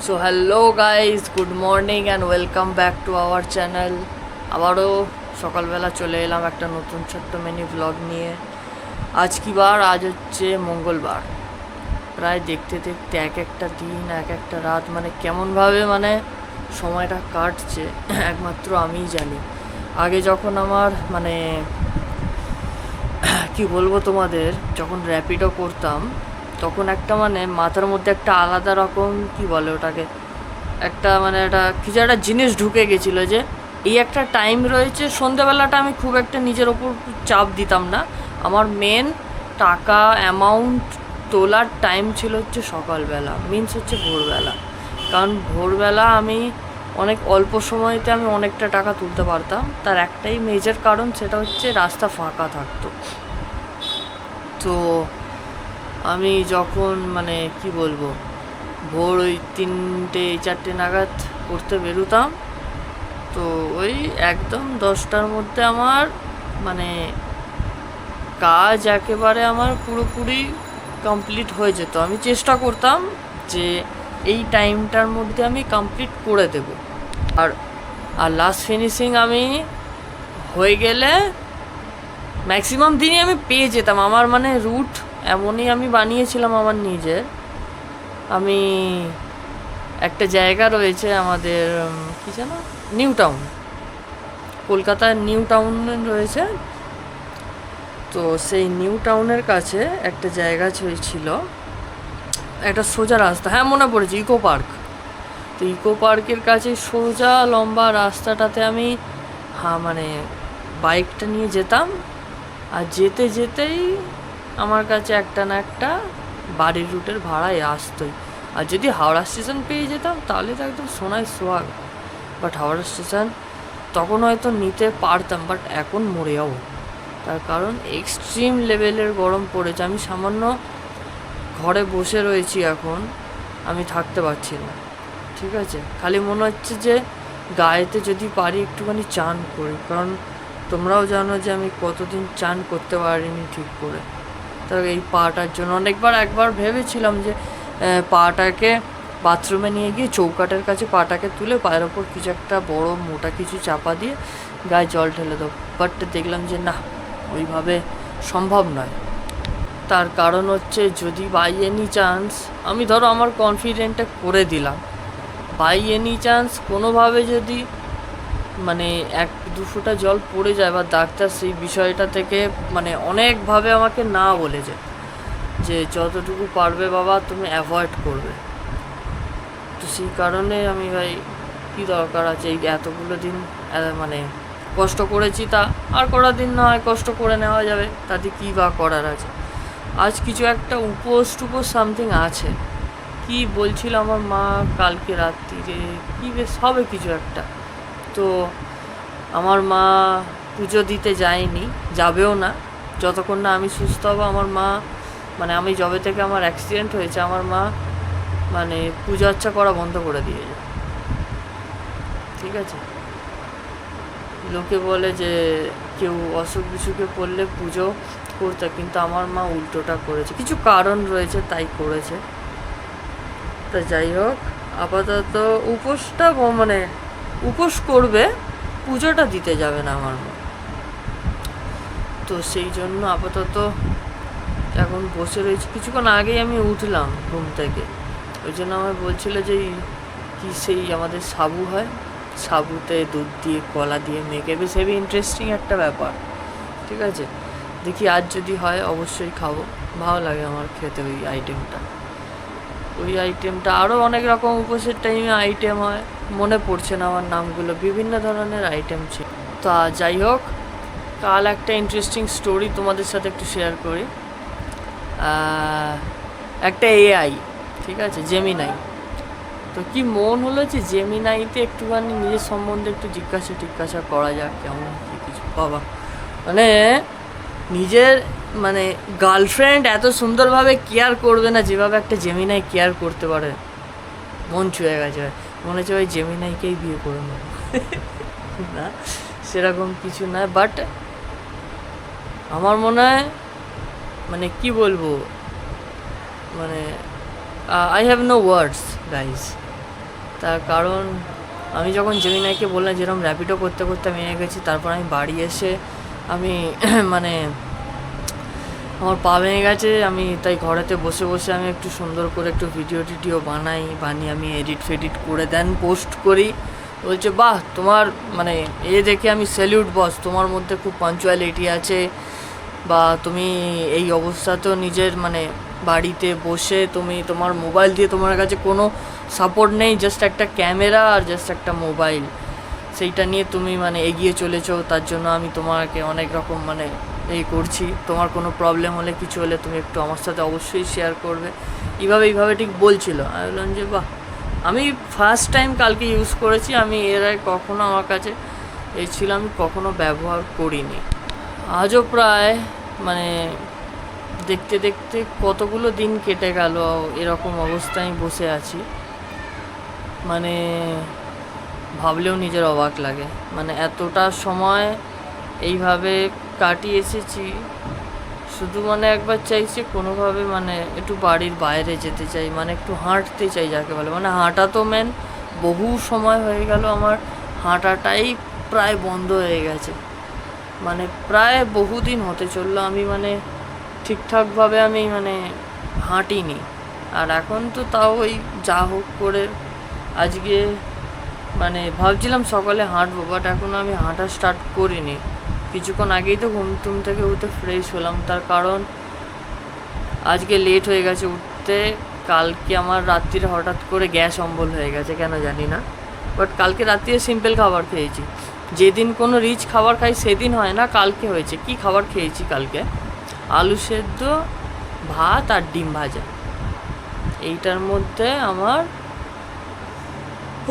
So hello guys, good morning and welcome back to our channel. আবারও সকালবেলা চলে এলাম একটা নতুন ছোট্ট মিনি ব্লগ নিয়ে। আজ কি বার? আজ হচ্ছে মঙ্গলবার। প্রায় দেখতে দেখতে এক একটা দিন, এক একটা রাত, মানে কেমনভাবে সময়টা কাটছে একমাত্র আমিই জানি। আগে যখন আমার কি বলবো তোমাদের, যখন র্যাপিডো করতাম তখন একটা মাথার মধ্যে একটা আলাদা রকম কি বলে ওটাকে, একটা কিছু একটা জিনিস ঢুকে গেছিলো যে এই একটা টাইম রয়েছে। সন্ধেবেলাটা আমি খুব একটা নিজের ওপর চাপ দিতাম না। আমার মেন টাকা অ্যামাউন্ট তোলার টাইম ছিল হচ্ছে সকালবেলা, মিনস হচ্ছে ভোরবেলা। কারণ ভোরবেলা আমি অনেক অল্প সময়তে আমি অনেকটা টাকা তুলতে পারতাম। তার একটাই মেজর কারণ, সেটা হচ্ছে রাস্তা ফাঁকা থাকতো। তো আমি যখন কি বলবো, ভোর ওই 3-4 নাগাদ পড়তে বেরোতাম, তো ওই একদম 10টার মধ্যে আমার কাজ একেবারে আমার পুরোপুরি কমপ্লিট হয়ে যেত। আমি চেষ্টা করতাম যে এই টাইমটার মধ্যে আমি কমপ্লিট করে দেব। আর আর লাস্ট ফিনিশিং আমি হয়ে গেলে ম্যাক্সিমাম দিনই আমি পেয়ে যেতাম। আমার রুট এমনই আমি বানিয়েছিলাম আমার নিজের। আমি একটা জায়গা রয়েছে আমাদের, কি যেন, নিউ টাউন, কলকাতার নিউ টাউন রয়েছে। তো সেই নিউ টাউনের কাছে একটা জায়গা ছিল, একটা সোজা রাস্তা, হ্যাঁ মনে পড়েছে, ইকো পার্ক। তো ইকো পার্কের কাছে সোজা লম্বা রাস্তাটাতে আমি বাইকটা নিয়ে যেতাম। আর যেতে যেতেই আমার কাছে একটা না একটা বাড়ির রুটের ভাড়ায় আসতোই। আর যদি হাওড়া স্টেশন পেয়ে যেতাম তাহলে তো একদম সোনায় সোহাগ। বাট হাওড়া স্টেশন তখন হয়তো নিতে পারতাম, বাট এখন মরে যাবো। তার কারণ এক্সট্রিম লেভেলের গরম পড়েছে। আমি সামান্য ঘরে বসে রয়েছি এখন, আমি থাকতে পারছি না। ঠিক আছে, খালি মনে হচ্ছে যে গায়েতে যদি পারি একটুখানি চান করি, কারণ তোমরাও জানো যে আমি কতদিন চান করতে পারিনি ঠিক করে। তার এই পাটার জন্য একবার ভেবেছিলাম যে পাটাকে বাথরুমে নিয়ে গিয়ে চৌকাটের কাছে পাটাকে তুলে পায়ের ওপর কিছু একটা বড় মোটা কিছু চাপা দিয়ে গায়ে জল ঢেলে দেবো। বাট দেখলাম যে না, ওইভাবে সম্ভব নয়। তার কারণ হচ্ছে, যদি বাই এনি চান্স আমি ধরো আমার কনফিডেন্টটা করে দিলাম, বাই এনি চান্স কোনোভাবে যদি 1-2 ফোঁটা জল পড়ে যায়, বা ডাক্তার সেই বিষয়টা থেকে অনেকভাবে আমাকে না বলে যায় যে যতটুকু পারবে বাবা তুমি অ্যাভয়েড করবে। তো সেই কারণে আমি ভাই, কী দরকার আছে এই এতগুলো দিন কষ্ট করেছি, তা আর কটা দিন না হয় কষ্ট করে নেওয়া যাবে, তাতে কী বা করার আছে। আজ কিছু একটা উপোস টুপোস সামথিং আছে, কি বলছিল আমার মা কালকে রাত্রিরে, কি বেশ হবে কিছু একটা। তো আমার মা পুজো দিতে যায়নি, যাবেও না যতক্ষণ না আমি সুস্থ হব। আমার মা আমি যবে থেকে আমার অ্যাক্সিডেন্ট হয়েছে, আমার মা পুজো আর্চা করা বন্ধ করে দিয়েছে। ঠিক আছে, লোকে বলে যে কেউ অসুখ বিসুখে পড়লে পুজো করতে, কিন্তু আমার মা উল্টোটা করেছে, কিছু কারণ রয়েছে তাই করেছে। তা যাই হোক, আপাতত উপোসটা উপোস করবে, পুজোটা দিতে যাবে না আমার মা। তো সেই জন্য আপাতত এখন বসে রয়েছি। কিছুক্ষণ আগেই আমি উঠলাম ঘুম থেকে, ওই জন্য আমার বলছিল যে কি সেই আমাদের সাবু হয়, সাবুতে দুধ দিয়ে কলা দিয়ে মেখে, বেশ হেভি ইন্টারেস্টিং একটা ব্যাপার। ঠিক আছে, দেখি আজ যদি হয় অবশ্যই খাবো, ভালো লাগে আমার খেতে ওই আইটেমটা। আরও অনেক রকম উপোসের টাইমে আইটেম হয়, মনে পড়ছে না আমার নামগুলো, বিভিন্ন ধরনের আইটেম ছিল। তা যাই হোক, কাল একটা ইন্টারেস্টিং স্টোরি তোমাদের সাথে একটু শেয়ার করি। একটা এআই, ঠিক আছে, জেমিনাই। তো কি মন হলো যে জেমিনাইতে একটুখানি নিজের সম্বন্ধে একটু জিজ্ঞাসা করা যাক, কেমন কি কিছু। বাবা, নিজের গার্লফ্রেন্ড এত সুন্দরভাবে কেয়ার করবে না যেভাবে একটা জেমিনাই কেয়ার করতে পারে। মন ছুঁয়ে গেছে, মনে হচ্ছে ওই জেমিনাইকেই বিয়ে করে নেব। না, সেরকম কিছু নয়, বাট আমার মনে হয় কি বলবো, I have no words guys. তার কারণ আমি যখন জেমিনাইকে বললাম যেরকম র্যাপিডো করতে করতে আমি গেছি, তারপর আমি বাড়ি এসে আমি মানে আমার পা ভেঙে গেছে, আমি তাই ঘরেতে বসে বসে আমি একটু সুন্দর করে একটু ভিডিও বানিয়ে আমি এডিট করে দেন পোস্ট করি। বলছে বাহ তোমার মানে দেখে আমি স্যালিউট বস, তোমার মধ্যে খুব পাঞ্চুয়ালিটি আছে, বা তুমি এই অবস্থাতেও নিজের মানে বাড়িতে বসে তুমি তোমার মোবাইল দিয়ে, তোমার কাছে কোনো সাপোর্ট নেই, জাস্ট একটা ক্যামেরা আর জাস্ট একটা মোবাইল, সেইটা নিয়ে তুমি মানে এগিয়ে চলেছো। তার জন্য আমি তোমাকে অনেক রকম মানে করছি, তোমার কোনো প্রবলেম হলে কিছু হলে তুমি একটু আমার সাথে অবশ্যই শেয়ার করবে, এইভাবে ঠিক বলছিল। আমি বললাম যে বাহ, আমি ফার্স্ট টাইম কালকে ইউজ করেছি, আমি এর আগে কখনো আমার কাছে এই ছিল, আমি কখনো ব্যবহার করিনি। আজও প্রায় মানে দেখতে দেখতে কতগুলো দিন কেটে গেল এরকম অবস্থায় বসে আছি, মানে ভাবলেও নিজের অবাক লাগে। মানে এতটা সময় এইভাবে কাটিয়ে এসেছি, শুধু মানে একবার চাইছি কোনোভাবে মানে একটু বাড়ির বাইরে যেতে চাই, মানে একটু হাঁটতে চাই যাকে বলে, মানে হাঁটা তো মেন। বহু সময় হয়ে গেল আমার হাঁটাটাই প্রায় বন্ধ হয়ে গেছে, মানে প্রায় বহুদিন হতে চললো আমি মানে ঠিকঠাকভাবে আমি মানে হাঁটিনি। আর এখন তো তাও ওই যা হোক করে আজকে মানে ভাবছিলাম সকালে হাঁটবো, বাট এখনও আমি হাঁটা স্টার্ট করিনি। কিছুক্ষণ আগেই তো ঘুম থেকে উঠে ফ্রেশ হলাম, তার কারণ আজকে লেট হয়ে গেছে উঠতে। কালকে আমার রাত্রিরে হঠাৎ করে গ্যাস অম্বল হয়ে গেছে, কেন জানি না, বাট কালকে রাত্রিরে সিম্পল খাবার খেয়েছি। যেদিন কোনো রিচ খাবার খাই সেদিন হয় না, কালকে হয়েছে। কি খাবার খেয়েছি কালকে? আলু সেদ্ধ, ভাত আর ডিম ভাজা। এইটার মধ্যে আমার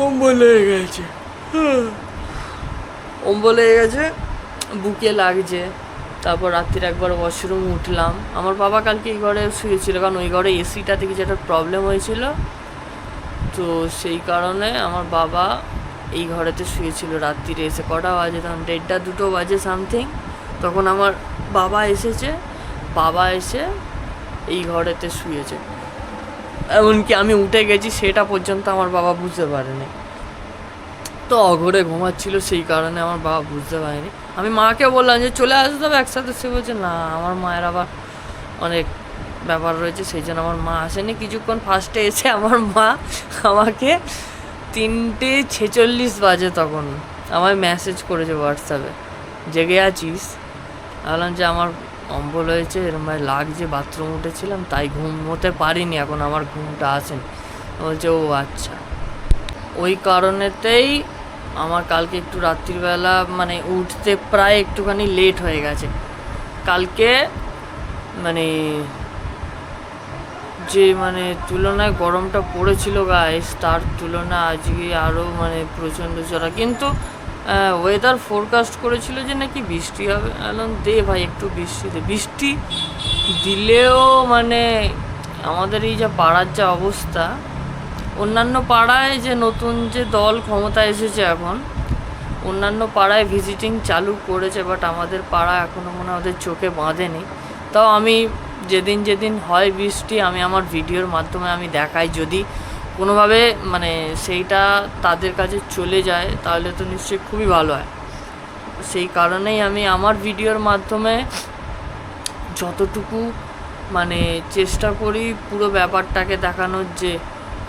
অম্বল হয়ে গেছে, বুকে লাগছে। তারপর রাত্রির একবার ওয়াশরুম উঠলাম। আমার বাবা কালকে এই ঘরে শুয়েছিল, কারণ ওই ঘরে এসিটাতে কিছু একটা প্রবলেম হয়েছিল, তো সেই কারণে আমার বাবা এই ঘরেতে শুয়েছিল। রাত্রিরে এসে কটা বাজে তখন 1:30-2 বাজে সামথিং, তখন আমার বাবা এসে এই ঘরেতে শুয়েছে। এমনকি আমি উঠে গেছি সেটা পর্যন্ত আমার বাবা বুঝতে পারেনি, তো অঘরে ঘুমাচ্ছিল, সেই কারণে আমার বাবা বুঝতে পারেনি। আমি মাকে বললাম যে চলে আসতে হবে একসাথে, সে বলছে না আমার মায়ের আবার অনেক ব্যাপার রয়েছে, সেই জন্য আমার মা আসেনি। কিছুক্ষণ ফার্স্টে এসে আমার মা আমাকে 3:46 বাজে তখন আমায় মেসেজ করেছে হোয়াটসঅ্যাপে, জেগে আছিস? বললাম যে আমার অম্বল হয়েছে, এরকম ভাই লাগছে, বাথরুম উঠেছিলাম তাই ঘুমোতে পারিনি, এখন আমার ঘুমটা আসেনি। বলছে ও আচ্ছা, ওই কারণেতেই আমার কালকে একটু রাত্রিবেলা মানে উঠতে প্রায় একটুখানি লেট হয়ে গেছে। কালকে মানে যে মানে তুলনায় গরমটা পড়েছিল গাইস, তার তুলনা আজকে আরও মানে প্রচণ্ড চড়া। কিন্তু ওয়েদার ফোরকাস্ট করেছিল যে নাকি বৃষ্টি হবে, এখন দে ভাই একটু বৃষ্টি দিলেও মানে আমাদের এই যা পাড়ার যা অবস্থা, অন্যান্য পাড়ায় যে নতুন যে দল ক্ষমতা এসেছে এখন, অন্যান্য পাড়ায় ভিজিটিং চালু করেছে, বাট আমাদের পাড়া এখনও মনে হয় ওদের চোখে বাঁধেনি। তাও আমি যেদিন হয় বৃষ্টি, আমি আমার ভিডিওর মাধ্যমে আমি দেখাই, যদি কোনোভাবে মানে সেইটা তাদের কাছে চলে যায় তাহলে তো নিশ্চয়ই খুবই ভালো হয়। সেই কারণেই আমি আমার ভিডিওর মাধ্যমে যতটুকু মানে চেষ্টা করি পুরো ব্যাপারটাকে দেখানোর, যে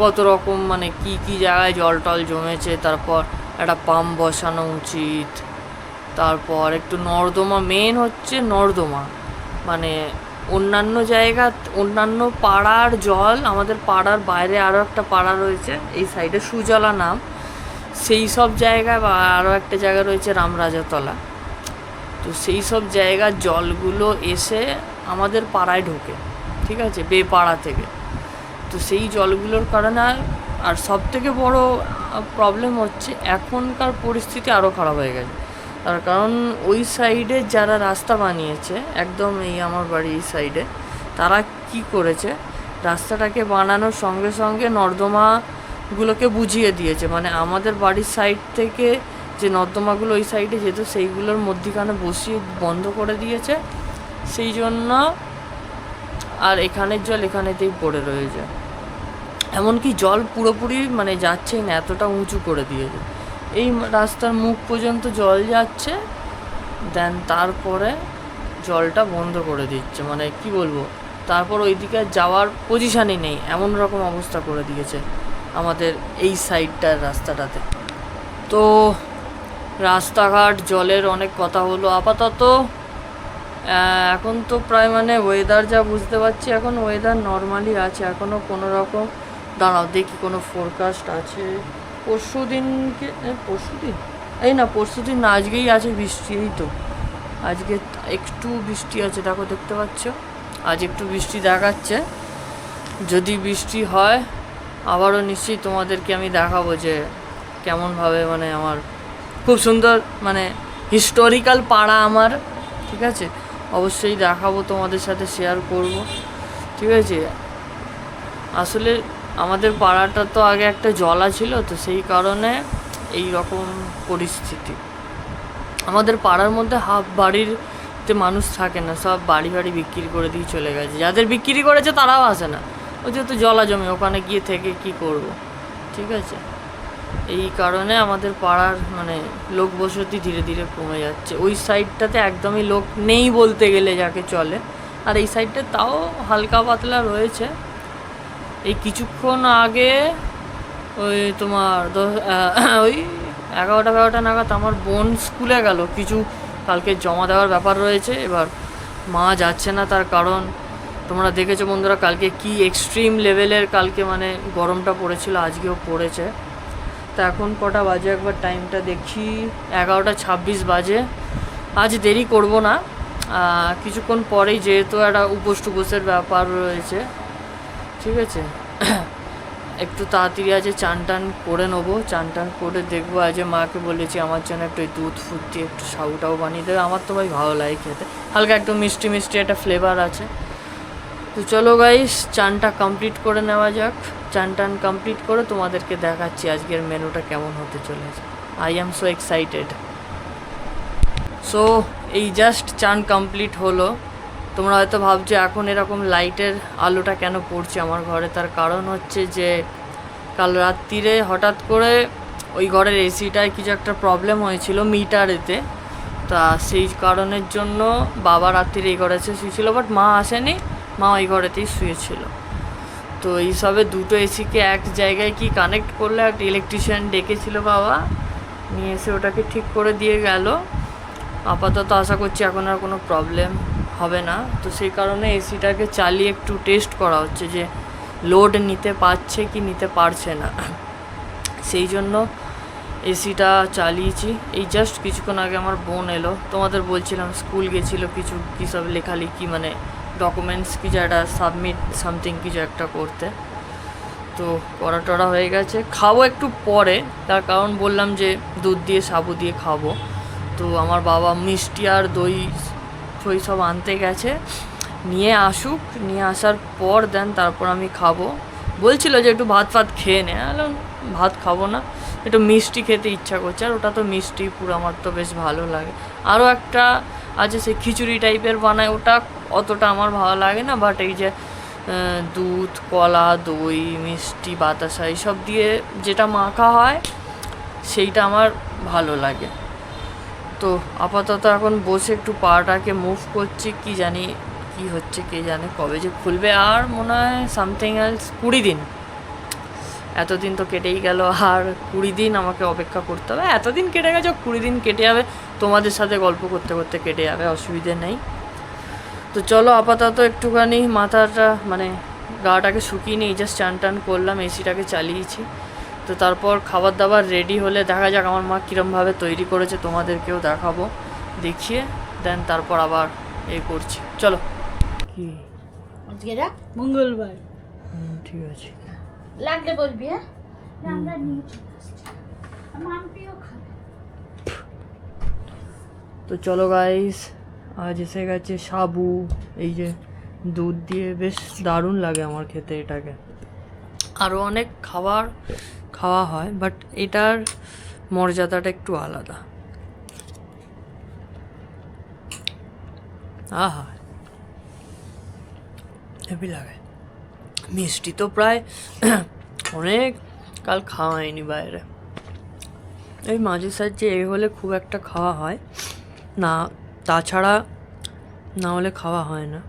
কত রকম মানে কি জায়গায় জল টল জমেছে, তারপর একটা পাম্প বসানো উচিত, তারপর একটু নর্দমা, মেন হচ্ছে নর্দমা, মানে অন্যান্য জায়গা, অন্যান্য পাড়ার জল আমাদের পাড়ার বাইরে আরও একটা পাড়া রয়েছে এই সাইডে সুজলা নাম, সেই সব জায়গায়, বা আরও একটা জায়গা রয়েছে রামরাজাতলা, তো সেই সব জায়গার জলগুলো এসে আমাদের পাড়ায় ঢোকে, ঠিক আছে, বেপাড়া থেকে। তো সেই জলগুলোর কারণে আর সব থেকে বড় প্রবলেম হচ্ছে এখনকার পরিস্থিতি আরও খারাপ হয়ে গেছে, তার কারণ ওই সাইডে যারা রাস্তা বানিয়েছে, একদম এই আমার বাড়ি এই সাইডে, তারা কি করেছে, রাস্তাটাকে বানানোর সঙ্গে সঙ্গে নর্দমাগুলোকে বুঝিয়ে দিয়েছে, মানে আমাদের বাড়ির সাইড থেকে যে নর্দমাগুলো ওই সাইডে যেত সেইগুলোর মধ্যিখানে বসিয়ে বন্ধ করে দিয়েছে, সেই জন্য আর এখানের জল এখানেতেই পড়ে রয়েছে। এমনকি জল পুরোপুরি মানে যাচ্ছেই না, এতটা উঁচু করে দিয়েছে। এই রাস্তার মুখ পর্যন্ত জল যাচ্ছে, দেন তারপরে জলটা বন্ধ করে দিচ্ছে, মানে কি বলবো, তারপর ওইদিকে যাওয়ার পজিশানই নেই, এমন রকম অবস্থা করে দিয়েছে আমাদের এই সাইডটার রাস্তাটাতে। তো রাস্তাঘাট জলের অনেক কথা হলো। আপাতত এখন তো প্রায় মানে ওয়েদার যা বুঝতে পারছি, এখন ওয়েদার নর্মালি আছে, এখনও কোনো রকম, দাঁড়াও দেখি কোনো ফোরকাস্ট আছে পরশু দিনকে, পরশু দিন না, আজকেই আছে বৃষ্টি, এই তো আজকে একটু বৃষ্টি আছে, দেখো দেখতে পাচ্ছ, আজ একটু বৃষ্টি দেখাচ্ছে। যদি বৃষ্টি হয় আবারও নিশ্চয়ই তোমাদেরকে আমি দেখাবো যে কেমনভাবে মানে আমার খুব সুন্দর মানে হিস্টোরিক্যাল পাড়া আমার, ঠিক আছে, অবশ্যই দেখাবো, তোমাদের সাথে শেয়ার করব, ঠিক আছে। আসলে আমাদের পাড়াটা তো আগে একটা জলা ছিল, তো সেই কারণে এই রকম পরিস্থিতি। আমাদের পাড়ার মধ্যে হাফ বাড়িতে মানুষ থাকে না, সব বাড়ি বিক্রি করে দিয়ে চলে গেছে, যাদের বিক্রি করেছে তারাও আসে না, ওই যেহেতু জলা জমি, ওখানে গিয়ে থেকে কি করব, ঠিক আছে। এই কারণে আমাদের পাড়ার মানে লোক বসতি ধীরে ধীরে কমে যাচ্ছে। ওই সাইডটাতে একদমই লোক নেই বলতে গেলে যাকে চলে, আর এই সাইডটা তাও হালকা পাতলা রয়েছে। এই কিছুক্ষণ আগে ওই তোমার ওই 11টা নাগাদ আমার বোন স্কুলে গেল, কিছু কালকে জমা দেওয়ার ব্যাপার রয়েছে। এবার মা যাচ্ছে না, তার কারণ তোমরা দেখেছো বন্ধুরা কালকে কি এক্সট্রিম লেভেলের কালকে মানে গরমটা পড়েছিল, আজকেও পড়েছে। তা এখন কটা বাজে একবার টাইমটা দেখি, 11:26 বাজে। আজ দেরি করব না, কিছুক্ষণ পরেই, যেহেতু একটা উপোস টুপোসের ব্যাপার রয়েছে, ঠিক আছে, একটু তাড়াতাড়ি আজ চান টান করে নেবো। চান টান করে দেখবো, আজ মাকে বলেছি আমার জন্য একটু দুধ ফুট দিয়ে একটু সাউটাও বানিয়ে দেবে, আমার তো ভাই ভালো লাগে খেতে, হালকা একটু মিষ্টি মিষ্টি একটা ফ্লেভার আছে। তো চলো গাইস, চানটা কমপ্লিট করে নেওয়া যাক। চান টান কমপ্লিট করে তোমাদেরকে দেখাচ্ছি আজকের মেনুটা কেমন হতে চলেছে। I am so excited. So এই জাস্ট চান কমপ্লিট হলো। তোমরা হয়তো ভাবছো এখন এরকম লাইটের আলোটা কেন পড়ছে আমার ঘরে, তার কারণ হচ্ছে যে কাল রাত্রিরে হঠাৎ করে ওই ঘরের এসিটায় কিছু একটা প্রবলেম হয়েছিল মিটারেতে, তা সেই কারণের জন্য বাবা রাত্রিরে এই ঘরে এসে শুয়েছিল, বাট মা আসেনি, মা ওই ঘরেতেই শুয়েছিল। তো এইসবে দুটো এসিকে এক জায়গায় কি কানেক্ট করলে, একটা ইলেকট্রিশিয়ান ডেকেছিল বাবা, নিয়ে এসে ওটাকে ঠিক করে দিয়ে গেল। আপাতত আশা করছি এখন আর কোনো প্রবলেম হবে না। তো সেই কারণে এসিটাকে চালিয়ে একটু টেস্ট করা হচ্ছে যে লোড নিতে পারছে কি নিতে পারছে না, সেই জন্য এসিটা চালিয়েছি। এই জাস্ট কিছুক্ষণ আগে আমার বোন এলো, তোমাদের বলছিলাম স্কুল গেছিলো, কিছু কী সব লেখালেখি মানে ডকুমেন্টস কিছু একটা সাবমিট সামথিং কিছু একটা করতে, তো করা টরা হয়ে গেছে। খাবো একটু পরে, তার কারণ বললাম যে দুধ দিয়ে সাবু দিয়ে খাবো। তো আমার বাবা মিষ্টি আর দই ফই সব আনতে গেছে, নিয়ে আসুক, নিয়ে আসার পর দেন তারপর আমি খাবো। বলছিল যে একটু ভাত ফাত খেয়ে নে, ভাত খাবো না, একটু মিষ্টি খেতে ইচ্ছা করছে, আর ওটা তো মিষ্টি পুরো আমার তো বেশ ভালো লাগে। আরও একটা আছে সে খিচুড়ি টাইপের বানায়, ওটা অতটা আমার ভালো লাগে না, বাট এই যে দুধ কলা দই মিষ্টি বাতাসা এইসব দিয়ে যেটা মাখা হয় সেইটা আমার ভালো লাগে। তো আপাতত এখন বসে একটু পাটাকে মুভ করছি, কি জানি কি হচ্ছে কে জানে, কবে যে খুলবে। আর মনে হয় সামথিং এলস 20 দিন, এতদিন তো কেটেই গেল, আর 20 দিন আমাকে অপেক্ষা করতে হবে। এতদিন কেটে গেছে, 20 দিন কেটে যাবে, তোমাদের সাথে গল্প করতে করতে কেটে যাবে, অসুবিধে নেই। তো চলো আপাতত একটুখানি মাথাটা মানে গাটাকে শুকিয়ে নিয়ে জাস্ট চান টান করলাম, এসিটাকে চালিয়েছি। তো তারপর খাবার দাবার রেডি হলে দেখা যাক আমার মা কীরমভাবে তৈরি করেছে, তোমাদেরকেও দেখাবো, দেখিয়ে দেন তারপর আবার করছি। চলো। কি আজকে মঙ্গলবার, ঠিক আছে, লাগলে বলবি। হ্যাঁ, আমরা নিয়ে চলে আসছি, মাম্পিও খাবে। তো চলো গাইস, আজ এসে গেছে সাবু, এই যে দুধ দিয়ে, বেশ দারুণ লাগে আমার খেতে এটাকে। আরও অনেক খাওয়া হয়, বাট এটার মর্যাদাটা একটু আলাদা। আহা, হেভি লাগে। মিষ্টি তো প্রায় অনেক কাল খাওয়া হয়নি বাইরে। এই মাঝে সাঝে এই হলে খুব একটা খাওয়া হয় না, তাছাড়া না হলে খাওয়া হয় না।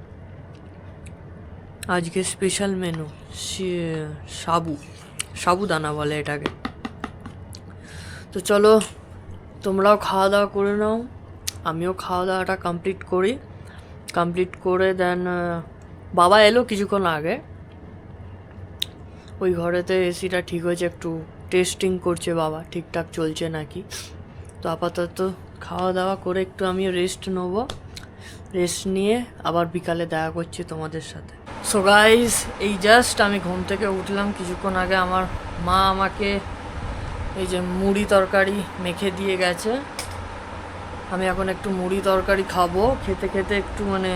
আজকে স্পেশাল মেনু সাবুদানা বলে এটাকে। তো চলো তোমরাও খাওয়া দাওয়া করে নাও, আমিও খাওয়া দাওয়াটা কমপ্লিট করে দেন বাবা এলো কিছুক্ষণ আগে। ওই ঘরেতে এসিটা ঠিক হয়েছে, একটু টেস্টিং করছে বাবা ঠিকঠাক চলছে নাকি। তো আপাতত খাওয়া দাওয়া করে একটু আমিও রেস্ট নেবো, রেস্ট নিয়ে আবার বিকালে দেখা করছি তোমাদের সাথে। সো গাইস, এই জাস্ট আমি ঘুম থেকে উঠলাম কিছুক্ষণ আগে। আমার মা আমাকে এই যে মুড়ি তরকারি মেখে দিয়ে গেছে। আমি এখন একটু মুড়ি তরকারি খাবো, খেতে খেতে একটু মানে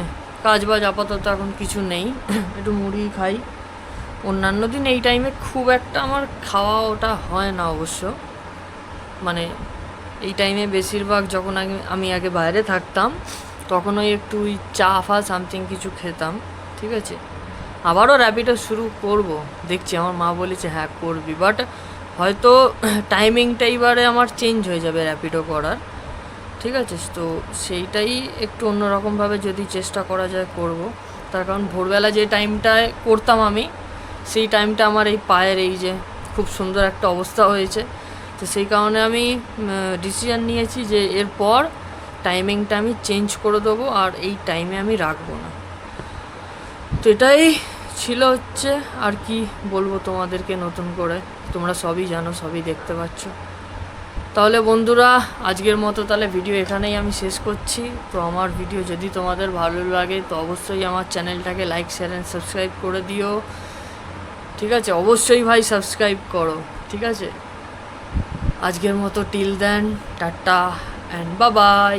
কাজ বাজ আপাতত এখন কিছু নেই, একটু মুড়ি খাই। অন্যান্য দিন এই টাইমে খুব একটা আমার খাওয়া ওটা হয় না অবশ্য, মানে এই টাইমে বেশিরভাগ যখন আমি আগে বাইরে থাকতাম তখন ওই একটু ওই চা ফা সামথিং কিছু খেতাম, ঠিক আছে। আবারও র্যাপিডো শুরু করব, দেখছি, আমার মা বলেছে হ্যাঁ করবি, বাট হয়তো টাইমিংটা এবারে আমার চেঞ্জ হয়ে যাবে র্যাপিডো করার, ঠিক আছে। তো সেইটাই একটু অন্যরকমভাবে যদি চেষ্টা করা যায় করব। তার কারণ ভোরবেলা যে টাইমটায় করতাম আমি, সেই টাইমটা আমার এই পায়ের এই যে খুব সুন্দর একটা অবস্থা হয়েছে, তো সেই কারণে আমি ডিসিশান নিয়েছি যে এরপর টাইমিংটা আমি চেঞ্জ করে দেবো আর এই টাইমে আমি রাখবো না। তো এটাই ছিল হচ্ছে, আর কি বলবো তোমাদেরকে নতুন করে, তোমরা সবই জানো, সবই দেখতে পাচ্ছ। তাহলে বন্ধুরা আজকের মতো তাহলে ভিডিও এখানেই আমি শেষ করছি। তো আমার ভিডিও যদি তোমাদের ভালো লাগে তো অবশ্যই আমার চ্যানেলটাকে লাইক শেয়ার অ্যান্ড সাবস্ক্রাইব করে দিও, ঠিক আছে। অবশ্যই ভাই সাবস্ক্রাইব করো, ঠিক আছে। আজকের মতো till then, tata and bye by.